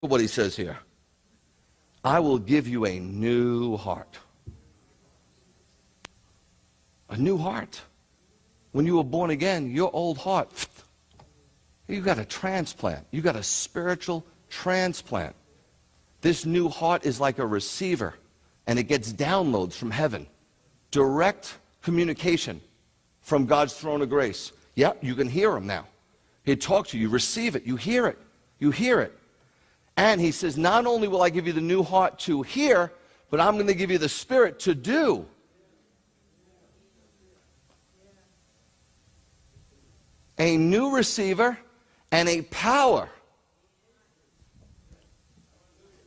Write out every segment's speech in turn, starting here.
what he says here. I will give you a new heart. A new heart. When you were born again, your old heart, you got a transplant. You got a spiritual transplant. This new heart is like a receiver, and it gets downloads from heaven. Direct communication from God's throne of grace. Yeah, you can hear him now. He talks to you, you receive it, you hear it, you hear it. And he says, not only will I give you the new heart to hear, but I'm going to give you the spirit to do. A new receiver and a power.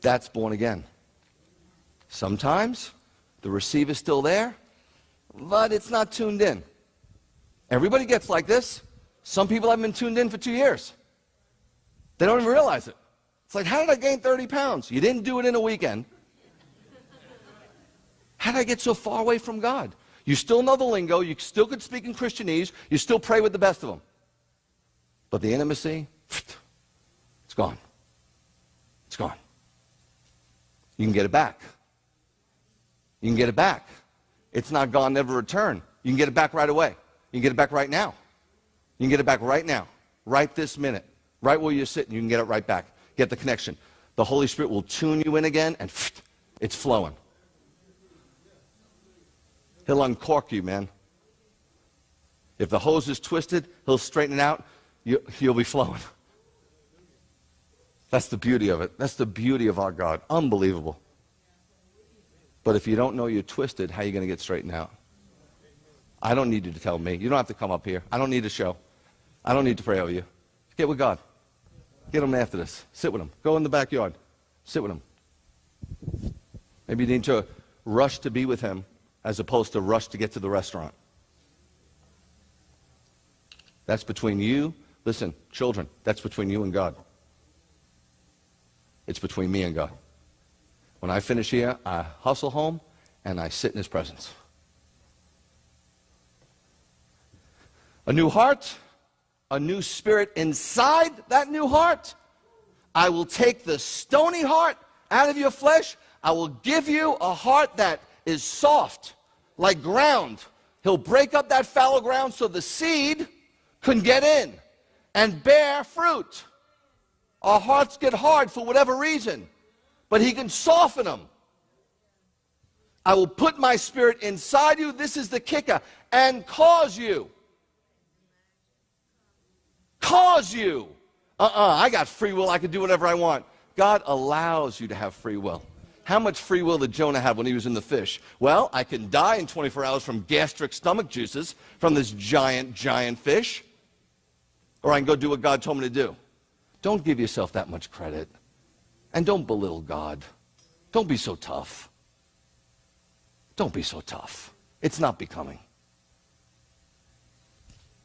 That's born again. Sometimes the receiver's still there, but it's not tuned in. Everybody gets like this. Some people haven't been tuned in for 2 years. They don't even realize it. It's like, how did I gain 30 pounds? You didn't do it in a weekend. How did I get so far away from God? You still know the lingo. You still could speak in Christianese. You still pray with the best of them. But the intimacy, it's gone. It's gone. You can get it back. You can get it back. It's not gone, never return. You can get it back right away. You can get it back right now. You can get it back right now, right this minute, right where you're sitting. You can get it right back. Get the connection. The Holy Spirit will tune you in again, and it's flowing. He'll uncork you, man. If the hose is twisted, he'll straighten it out. You'll be flowing. That's the beauty of it. That's the beauty of our God. Unbelievable. But if you don't know you're twisted, how are you going to get straightened out? I don't need you to tell me. You don't have to come up here. I don't need a show. I don't need to pray over you. Get with God. Get him after this. Sit with him. Go in the backyard. Sit with him. Maybe you need to rush to be with him as opposed to rush to get to the restaurant. That's between you. Listen, children, that's between you and God. It's between me and God. When I finish here, I hustle home and I sit in his presence. A new heart, a new spirit inside that new heart. I will take the stony heart out of your flesh. I will give you a heart that is soft, like ground. He'll break up that fallow ground so the seed can get in and bear fruit. Our hearts get hard for whatever reason, but he can soften them. I will put my spirit inside you, this is the kicker, and cause you. Cause you. I got free will, I can do whatever I want. God allows you to have free will. How much free will did Jonah have when he was in the fish? Well, I can die in 24 hours from gastric stomach juices from this giant fish. Or I can go do what God told me to do. Don't give yourself that much credit. And don't belittle God. Don't be so tough. Don't be so tough. It's not becoming.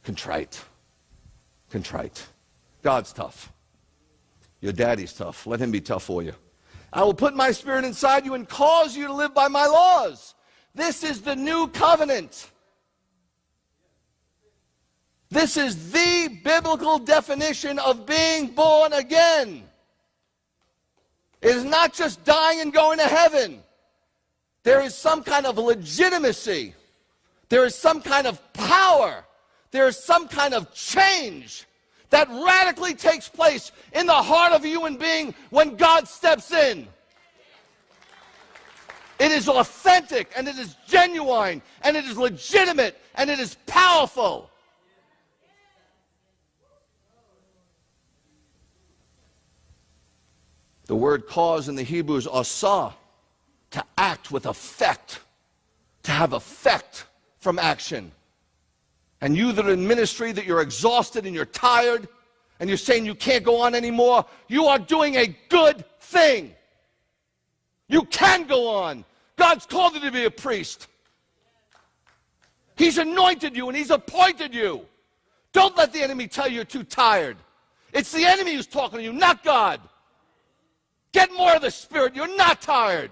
Contrite. Contrite. God's tough. Your daddy's tough. Let him be tough for you. I will put my spirit inside you and cause you to live by my laws. This is the new covenant. This is the biblical definition of being born again. It is not just dying and going to heaven. There is some kind of legitimacy. There is some kind of power. There is some kind of change that radically takes place in the heart of a human being when God steps in. It is authentic, and it is genuine, and it is legitimate, and it is powerful. The word cause in the Hebrew is asa, to act with effect, to have effect from action. And you that are in ministry, that you're exhausted and you're tired, and you're saying you can't go on anymore, you are doing a good thing. You can go on. God's called you to be a priest. He's anointed you and he's appointed you. Don't let the enemy tell you you're too tired. It's the enemy who's talking to you, not God. Get more of the Spirit. You're not tired.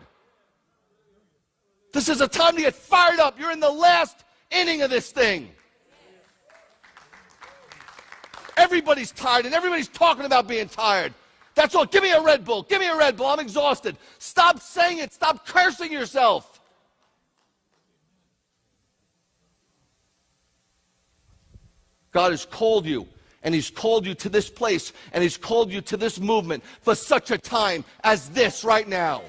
This is a time to get fired up. You're in the last inning of this thing. Everybody's tired, and everybody's talking about being tired. That's all. Give me a Red Bull. Give me a Red Bull. I'm exhausted. Stop saying it. Stop cursing yourself. God has called you, and He's called you to this place, and He's called you to this movement for such a time as this right now.